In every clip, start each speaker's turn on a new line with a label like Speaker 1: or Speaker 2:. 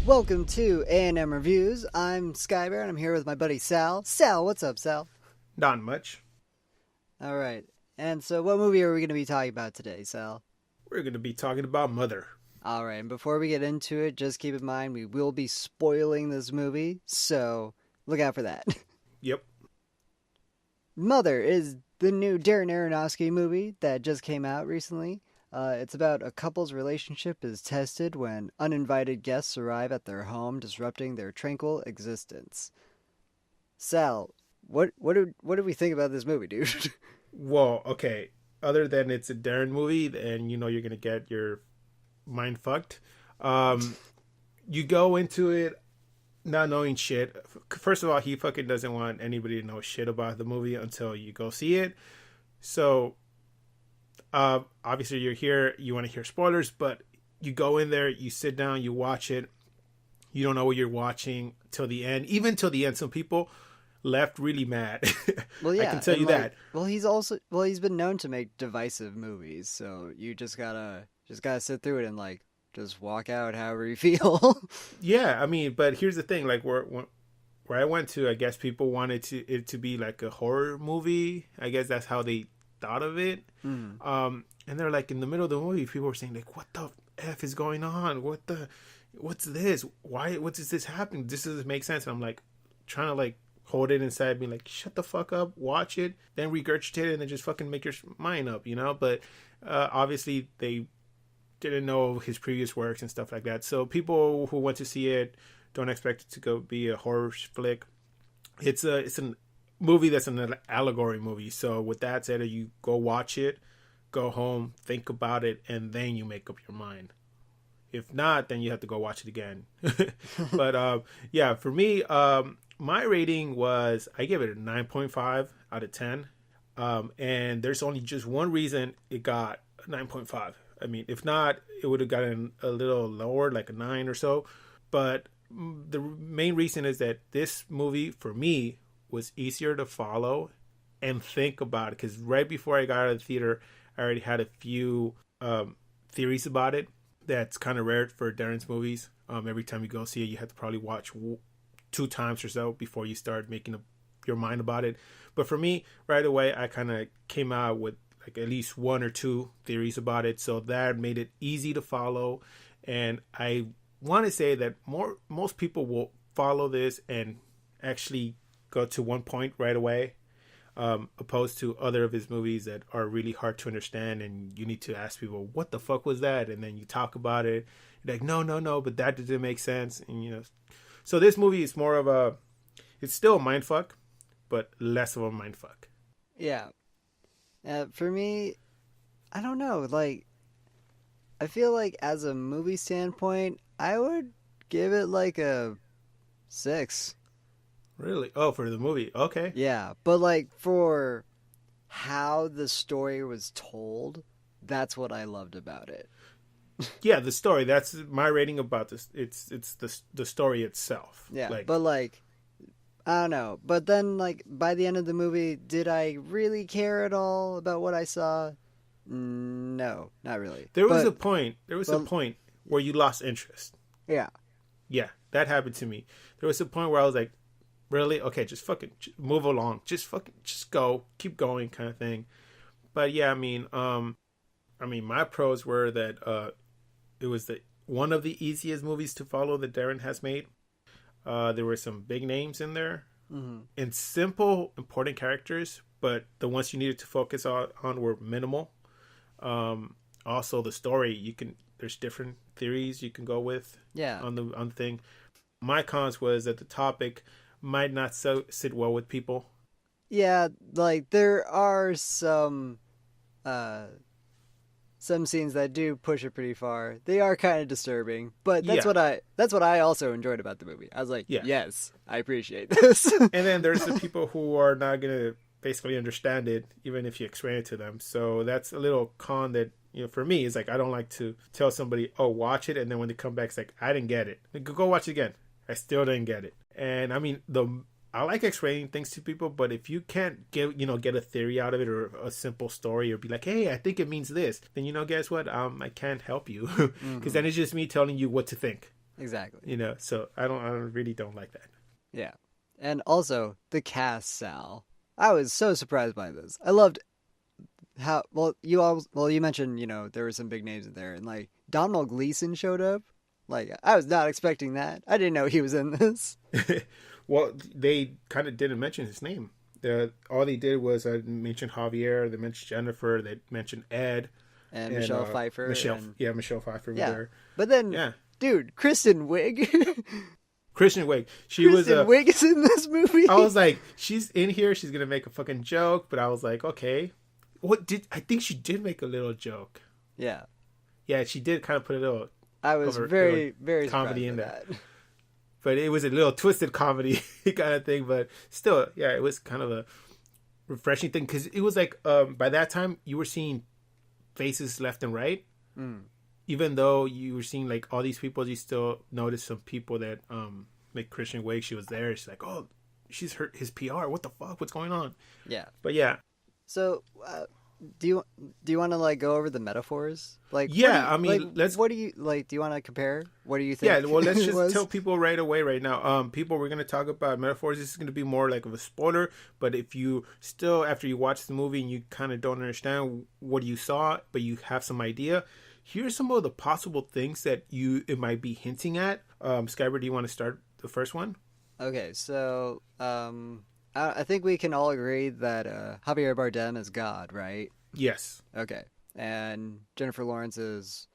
Speaker 1: Welcome to A&M Reviews. I'm Skybear and I'm here with my buddy Sal. Sal, what's up, Sal?
Speaker 2: Not much.
Speaker 1: All right. And so what movie are we going to be talking about today, Sal?
Speaker 2: We're going to be talking about Mother.
Speaker 1: All right. And before we get into it, just keep in mind we will be spoiling this movie, so look out for that.
Speaker 2: Yep.
Speaker 1: Mother is the new Darren Aronofsky movie that just came out recently. It's about a couple's relationship is tested when uninvited guests arrive at their home, disrupting their tranquil existence. Sal, what do we think about this movie, dude?
Speaker 2: Well, okay. Other than it's a Darren movie, and you know you're going to get your mind fucked. You go into it not knowing shit. First of all, he fucking doesn't want anybody to know shit about the movie until you go see it. So, obviously you're here, you want to hear spoilers, but you go in there, you sit down, you watch it. You don't know what you're watching till the end. Even till the end, some people left really mad.
Speaker 1: Well, yeah,
Speaker 2: I can tell you that.
Speaker 1: Well, he's been known to make divisive movies, so you just gotta sit through it and just walk out however you feel.
Speaker 2: Yeah, I mean, but here's the thing: like where I went to, I guess people wanted it to be like a horror movie. I guess that's how they thought of it. And they're like in the middle of the movie, people were saying like, "What the f is going on? What's this? What is this happening? This doesn't make sense." And I'm like trying to like hold it inside, being like, "Shut the fuck up, watch it, then regurgitate it, and then just fucking make your mind up," you know. But obviously they didn't know his previous works and stuff like that. So people who went to see it don't expect it to go be a horror flick. It's a movie that's an allegory movie. So with that said, you go watch it, go home, think about it, and then you make up your mind. If not, then you have to go watch it again. But yeah, for me, my rating was, I give it a 9.5 out of 10. And there's only just one reason it got a 9.5. I mean, if not, it would have gotten a little lower, like a 9 or so. But the main reason is that this movie, for me, was easier to follow and think about it. Because right before I got out of the theater, I already had a few theories about it. That's kind of rare for Darren's movies. Every time you go see it, you have to probably watch 2 times or so before you start making up your mind about it. But for me, right away, I kind of came out with like at least 1 or 2 theories about it, so that made it easy to follow. And I want to say that most people will follow this and actually go to one point right away, opposed to other of his movies that are really hard to understand, and you need to ask people, what the fuck was that? And then you talk about it, you're like, no, but that didn't make sense. And you know, so this movie is more of it's still a mindfuck, but less of a mindfuck.
Speaker 1: Yeah. For me, I don't know. Like, I feel like as a movie standpoint, I would give it like a 6.
Speaker 2: Really? Oh, for the movie. Okay.
Speaker 1: Yeah, but like for how the story was told, that's what I loved about it.
Speaker 2: Yeah, the story. That's my rating about this. It's the story itself.
Speaker 1: Yeah,
Speaker 2: Like,
Speaker 1: but like I don't know. But then like by the end of the movie, did I really care at all about what I saw? No, not really.
Speaker 2: there was
Speaker 1: But
Speaker 2: a point. There was a point where you lost interest.
Speaker 1: yeah.
Speaker 2: Yeah, that happened to me. There was a point where I was like, really? Okay, just fucking move along. Just go, keep going, kind of thing. But yeah, I mean, my pros were that it was one of the easiest movies to follow that Darren has made. There were some big names in there and simple, important characters, but the ones you needed to focus on were minimal. Also, the story, there's different theories you can go with.
Speaker 1: Yeah.
Speaker 2: On the thing. My cons was that the topic might not sit well with people.
Speaker 1: Yeah, like there are some scenes that do push it pretty far. They are kind of disturbing, but that's
Speaker 2: Yeah.
Speaker 1: what I also enjoyed about the movie. I was like,
Speaker 2: Yeah.
Speaker 1: yes, I appreciate this.
Speaker 2: And then there's the people who are not gonna basically understand it, even if you explain it to them. So that's a little con that, you know, for me, is like, I don't like to tell somebody, oh, watch it, and then when they come back, it's like, I didn't get it. Like, go watch it again. I still didn't get it. And I mean, I like explaining things to people, but if you can't get a theory out of it or a simple story or be like, hey, I think it means this, then guess what? I can't help you because then it's just me telling you what to think.
Speaker 1: Exactly.
Speaker 2: So I really don't like that.
Speaker 1: Yeah. And also the cast, Sal. I was so surprised by this. I loved how you mentioned, there were some big names in there and like Donald Gleason showed up. Like I was not expecting that. I didn't know he was in this.
Speaker 2: Well, they kind of didn't mention his name. All they did was mention Javier, they mentioned Jennifer, they mentioned Ed,
Speaker 1: And
Speaker 2: and
Speaker 1: Michelle Pfeiffer
Speaker 2: Michelle.
Speaker 1: and
Speaker 2: Yeah, Michelle Pfeiffer was
Speaker 1: yeah.
Speaker 2: there.
Speaker 1: But then
Speaker 2: Yeah,
Speaker 1: dude, Kristen Wiig.
Speaker 2: Kristen Wiig. She was
Speaker 1: Kristen Wiig is in this movie.
Speaker 2: I was like, she's in here. She's gonna make a fucking joke, but I was like, okay, I think she did make a little joke.
Speaker 1: Yeah.
Speaker 2: Yeah, she did kind of put a little.
Speaker 1: I was very
Speaker 2: comedy in
Speaker 1: that.
Speaker 2: But it was a little twisted comedy kind of thing. But still, yeah, it was kind of a refreshing thing because it was like by that time you were seeing faces left and right.
Speaker 1: Mm.
Speaker 2: Even though you were seeing like all these people, you still noticed some people that like Christian Wake. She was there. She's like, oh, she's his PR. What the fuck? What's going on?
Speaker 1: Yeah.
Speaker 2: But yeah.
Speaker 1: So, do you want to like go over the metaphors? Like,
Speaker 2: yeah, I mean,
Speaker 1: like,
Speaker 2: let's.
Speaker 1: What do you like? Do you want to compare? What do you think?
Speaker 2: Yeah, well, let's just
Speaker 1: was?
Speaker 2: tell people right away, right now. People, we're gonna talk about metaphors. This is gonna be more like of a spoiler. But if you still, after you watch the movie and you kind of don't understand what you saw, but you have some idea, here's some of the possible things that it might be hinting at. Skyber, do you want to start the first one?
Speaker 1: Okay, so I think we can all agree that Javier Bardem is God, right?
Speaker 2: Yes.
Speaker 1: Okay, and Jennifer Lawrence is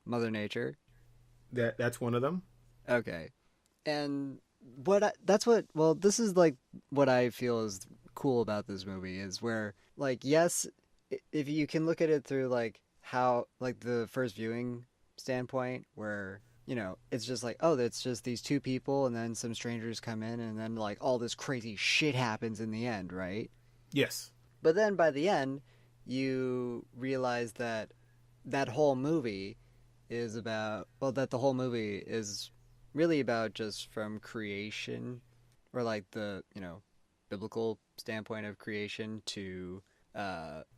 Speaker 1: Mother Nature.
Speaker 2: That's one of them.
Speaker 1: Okay, and this is like what I feel is cool about this movie is where like yes, if you can look at it through like how like the first viewing standpoint where it's just like, oh, it's just these two people and then some strangers come in and then like all this crazy shit happens in the end, right?
Speaker 2: Yes.
Speaker 1: But then by the end, you realize that that whole movie that the whole movie is really about just from creation or like the, biblical standpoint of creation to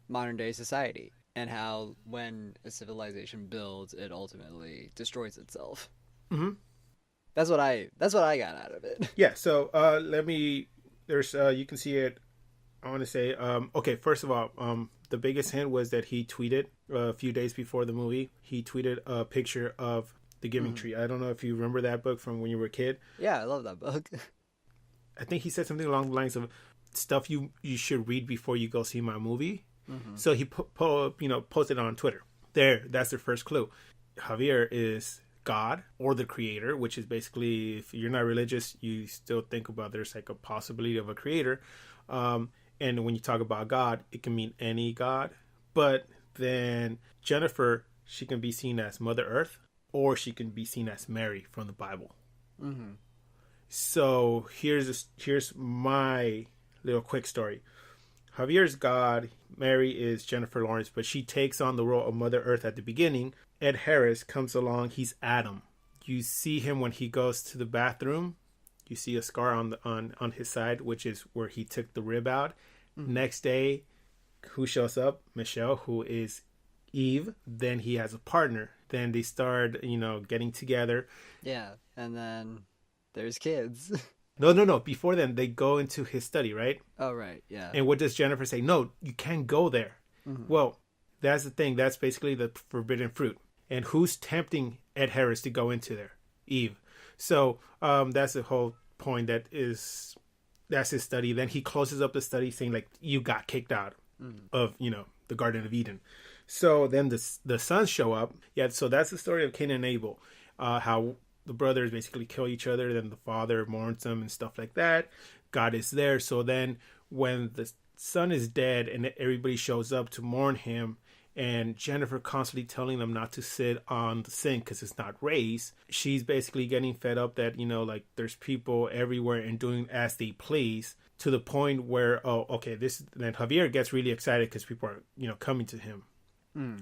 Speaker 1: modern day society. And how when a civilization builds, it ultimately destroys itself.
Speaker 2: Mm-hmm.
Speaker 1: That's what I got out of it.
Speaker 2: Yeah. So there's you can see it. I want to say okay. First of all, the biggest hint was that he tweeted a few days before the movie. He tweeted a picture of the Giving Tree. I don't know if you remember that book from when you were a kid.
Speaker 1: Yeah, I love that book.
Speaker 2: I think he said something along the lines of stuff you should read before you go see my movie. Mm-hmm. So he posted on Twitter. That's their first clue. Javier is God or the creator, which is basically, if you're not religious, you still think about there's like a possibility of a creator. And when you talk about God, it can mean any God. But then Jennifer, she can be seen as Mother Earth, or she can be seen as Mary from the Bible. Mm-hmm. So here's my little quick story. Javier's God, Mary is Jennifer Lawrence, but she takes on the role of Mother Earth at the beginning. Ed Harris comes along. He's Adam. You see him when he goes to the bathroom. You see a scar on his side, which is where he took the rib out. Mm-hmm. Next day, who shows up? Michelle, who is Eve. Then he has a partner. Then they start, getting together.
Speaker 1: Yeah, and then there's kids.
Speaker 2: No. Before then, they go into his study, right?
Speaker 1: Oh, right, yeah.
Speaker 2: And what does Jennifer say? No, you can't go there. Mm-hmm. Well, that's the thing. That's basically the forbidden fruit. And who's tempting Ed Harris to go into there? Eve. So that's the whole point. That's his study. Then he closes up the study saying, like, you got kicked out of, the Garden of Eden. So then the sons show up. Yeah, so that's the story of Cain and Abel. How the brothers basically kill each other, then the father mourns them and stuff like that. God is there. So then when the son is dead and everybody shows up to mourn him, and Jennifer constantly telling them not to sit on the sink because it's not raised, she's basically getting fed up that, like there's people everywhere and doing as they please, to the point where, then Javier gets really excited because people are, coming to him.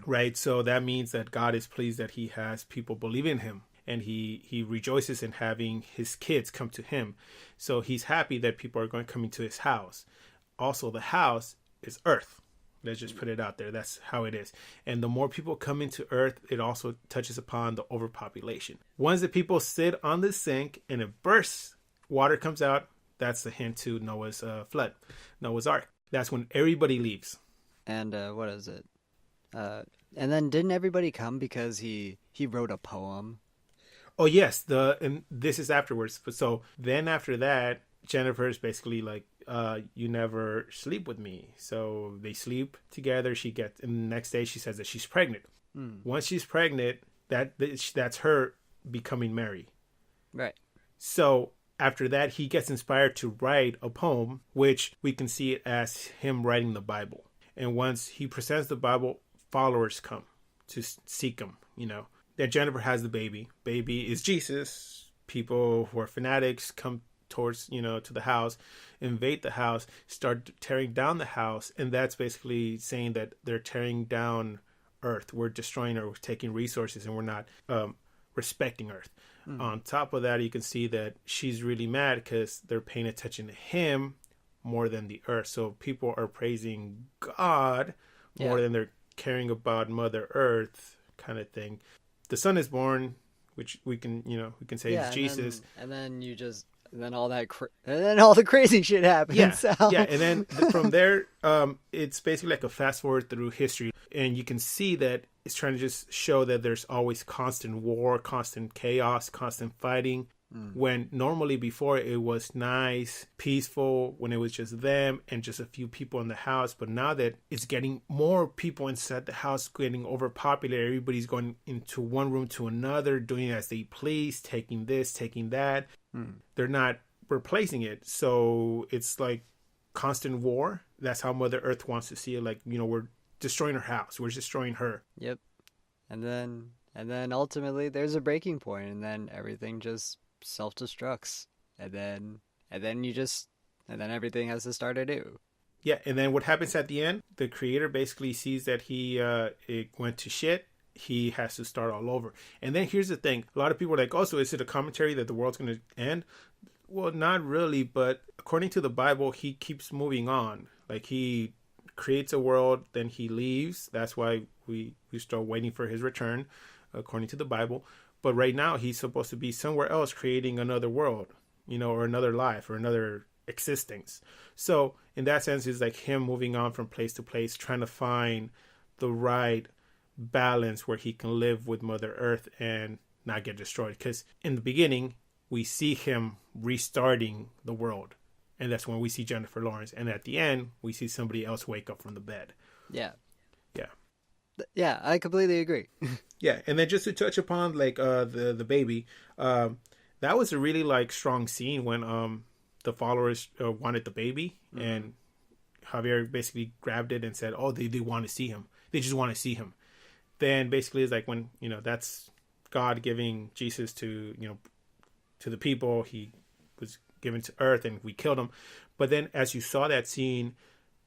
Speaker 2: Right? So that means that God is pleased that he has people believe in him. And he rejoices in having his kids come to him. So he's happy that people are coming to his house. Also, the house is earth, Let's just put it out there. That's how it is. And the more people come into Earth, it also touches upon the overpopulation. Once the people sit on the sink and it bursts, water comes out. That's the hint to Noah's flood, Noah's Ark. That's when everybody leaves.
Speaker 1: And what is it? And then didn't everybody come because he wrote a poem?
Speaker 2: Oh yes, and this is afterwards. But so then after that, Jennifer is basically like, you never sleep with me. So they sleep together. And the next day she says that she's pregnant. Once she's pregnant, that's her becoming Mary.
Speaker 1: Right.
Speaker 2: So after that, he gets inspired to write a poem, which we can see it as him writing the Bible. And once he presents the Bible, followers come to seek him, Then Jennifer has the baby. Baby is Jesus. People who are fanatics come towards, to the house, invade the house, start tearing down the house. And that's basically saying that they're tearing down Earth. We're destroying her. We're taking resources and we're not respecting Earth. On top of that, you can see that she's really mad because they're paying attention to him more than the Earth. So people are praising God more than they're caring about Mother Earth, kind of thing. The son is born, which we can say is Jesus.
Speaker 1: And then all the crazy shit happens.
Speaker 2: Yeah,
Speaker 1: so.
Speaker 2: yeah. And then from there, it's basically like a fast forward through history. And you can see that it's trying to just show that there's always constant war, constant chaos, constant fighting. When normally before it was nice, peaceful, when it was just them and just a few people in the house. But now that it's getting more people inside the house, getting overpopulated, everybody's going into one room to another, doing as they please, taking this, taking that. They're not replacing it. So it's like constant war. That's how Mother Earth wants to see it. Like, we're destroying her house. We're destroying her.
Speaker 1: Yep. And then ultimately there's a breaking point, and then everything just self-destructs, and then everything has to start anew.
Speaker 2: Yeah, and then what happens at the end? The creator basically sees that it went to shit. He has to start all over. And then here's the thing: a lot of people are like, "Oh, so is it a commentary that the world's going to end?" Well, not really, but according to the Bible, he keeps moving on. Like he creates a world, then he leaves. That's why we start waiting for his return, according to the Bible. But right now, he's supposed to be somewhere else creating another world, or another life or another existence. So in that sense, it's like him moving on from place to place, trying to find the right balance where he can live with Mother Earth and not get destroyed. Because in the beginning, we see him restarting the world. And that's when we see Jennifer Lawrence. And at the end, we see somebody else wake up from the bed.
Speaker 1: Yeah.
Speaker 2: Yeah.
Speaker 1: Yeah, I completely agree.
Speaker 2: Yeah, and then just to touch upon like the baby, that was a really like strong scene when the followers wanted the baby, and Javier basically grabbed it and said, "Oh, they want to see him. They just want to see him." Then basically it's like when that's God giving Jesus to to the people. He was given to Earth, and we killed him. But then as you saw that scene,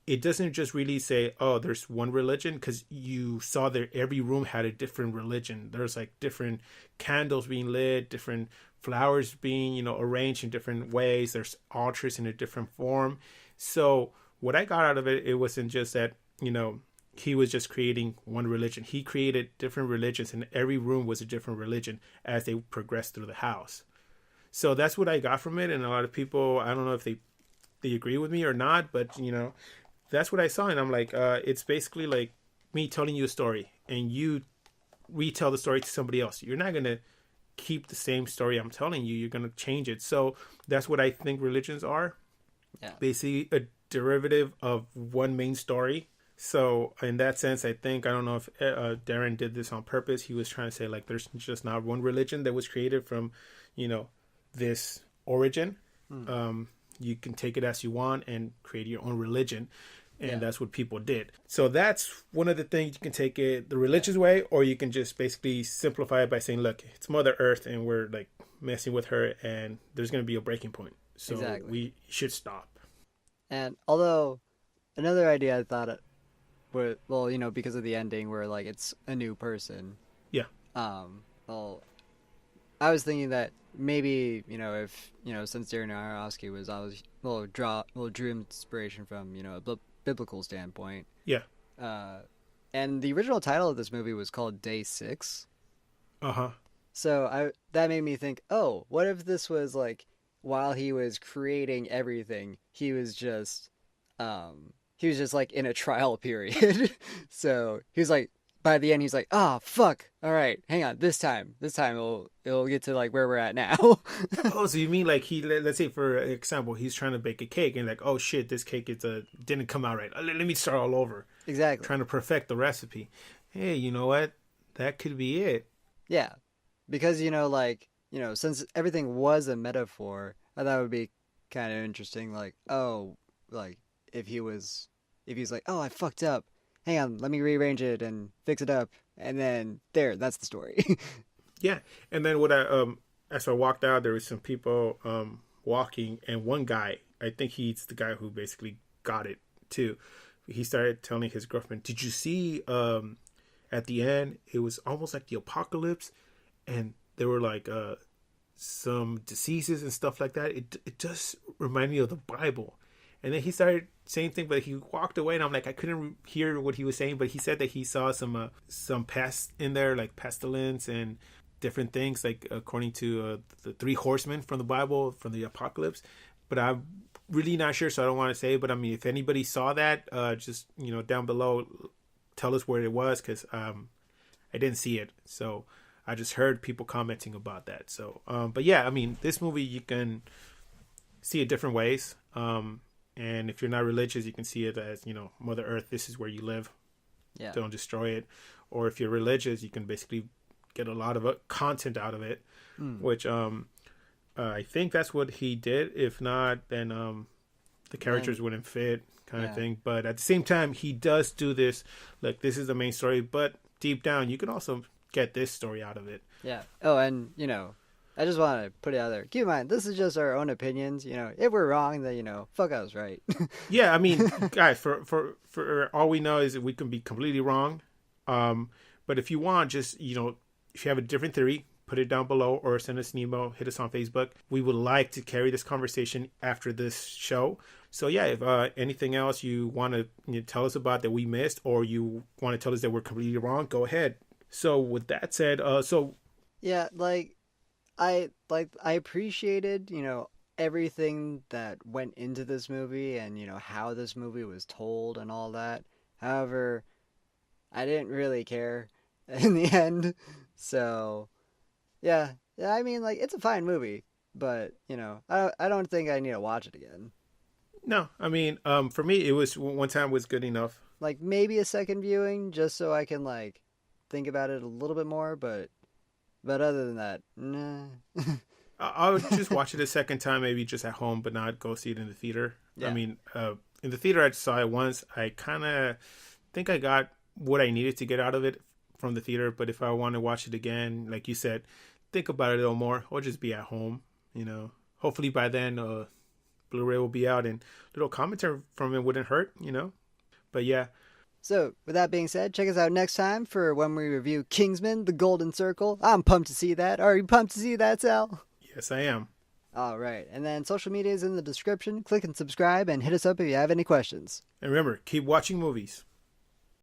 Speaker 2: it doesn't just really say, oh, there's one religion, because you saw that every room had a different religion. There's like different candles being lit, different flowers being, arranged in different ways. There's altars in a different form. So what I got out of it, it wasn't just that, he was just creating one religion. He created different religions, and every room was a different religion as they progressed through the house. So that's what I got from it. And a lot of people, I don't know if they agree with me or not, but, that's what I saw. And I'm like, it's basically like me telling you a story and you retell the story to somebody else. You're not going to keep the same story I'm telling you. You're going to change it. So that's what I think religions are. Yeah. Basically a derivative of one main story. So in that sense, I don't know if Darren did this on purpose. He was trying to say like, there's just not one religion that was created from, this origin. You can take it as you want and create your own religion. And that's what people did. So that's one of the things. You can take it the religious way, or you can just basically simplify it by saying, look, it's Mother Earth and we're like messing with her, and there's going to be a breaking point. So we should stop.
Speaker 1: And although another idea I thought, because of the ending where like it's a new person. Yeah. Well, I was thinking that maybe, if, since Darren Aronofsky drew inspiration from, a biblical standpoint. Yeah. Uh, and the original title of this movie was called Day Six.
Speaker 2: Uh huh.
Speaker 1: So I that made me think, oh, what if this was like while he was creating everything, he was just like in a trial period. So he was like by the end he's like, oh fuck, all right, hang on, this time it'll get to like where we're at now.
Speaker 2: Oh, so you mean like let's say for example, he's trying to bake a cake and like, oh shit, this cake didn't come out right. Let me start all over.
Speaker 1: Exactly.
Speaker 2: Trying to perfect the recipe. Hey, you know what? That could be it.
Speaker 1: Yeah, because since everything was a metaphor, I thought it would be kind of interesting. Like, oh, like if he was, if he's like, oh, I fucked up. Hang on, let me rearrange it and fix it up, and then that's the story.
Speaker 2: Yeah, and then what I as I walked out, there was some people walking, and one guy, I think he's the guy who basically got it too. He started telling his girlfriend, "Did you see at the end? It was almost like the apocalypse, and there were like some diseases and stuff like that. It just reminded me of the Bible." And then he started saying things, but he walked away, and I'm like, I couldn't hear what he was saying, but he said that he saw some pests in there, like pestilence and different things, like according to the three horsemen from the Bible, from the apocalypse. But I'm really not sure, so I don't want to say. But I mean, if anybody saw that, just down below, tell us where it was, because I didn't see it, so I just heard people commenting about that. So, but yeah, I mean, this movie you can see it different ways. And if you're not religious, you can see it as, Mother Earth, this is where you live.
Speaker 1: Yeah.
Speaker 2: Don't destroy it. Or if you're religious, you can basically get a lot of content out of it, which I think that's what he did. If not, then the characters wouldn't fit, kind of thing. But at the same time, he does do this. Like, this is the main story, but deep down, you can also get this story out of it.
Speaker 1: Yeah. Oh, and I just want to put it out there. Keep in mind, this is just our own opinions. If we're wrong, then fuck us, right?
Speaker 2: Yeah, I mean, guys, for all we know is that we can be completely wrong. But if you want, just if you have a different theory, put it down below or send us an email, hit us on Facebook. We would like to carry this conversation after this show. So yeah, if anything else you want to tell us about that we missed, or you want to tell us that we're completely wrong, go ahead. So with that said,
Speaker 1: yeah, I appreciated, everything that went into this movie and, how this movie was told and all that. However, I didn't really care in the end. So, yeah, I mean, it's a fine movie, but, I don't think I need to watch it again.
Speaker 2: No, I mean, for me, it was one time was good enough.
Speaker 1: Like, maybe a second viewing just so I can, think about it a little bit more, but other than that, nah.
Speaker 2: I would just watch it a second time, maybe just at home, but not go see it in the theater. Yeah. I mean, in the theater, I saw it once. I kind of think I got what I needed to get out of it from the theater. But if I want to watch it again, like you said, think about it a little more, or just be at home. Hopefully by then, Blu-ray will be out, and little commentary from it wouldn't hurt. But yeah.
Speaker 1: So, with that being said, check us out next time for when we review Kingsman: The Golden Circle. I'm pumped to see that. Are you pumped to see that, Sal?
Speaker 2: Yes, I am.
Speaker 1: All right. And then social media is in the description. Click and subscribe and hit us up if you have any questions.
Speaker 2: And remember, keep watching movies.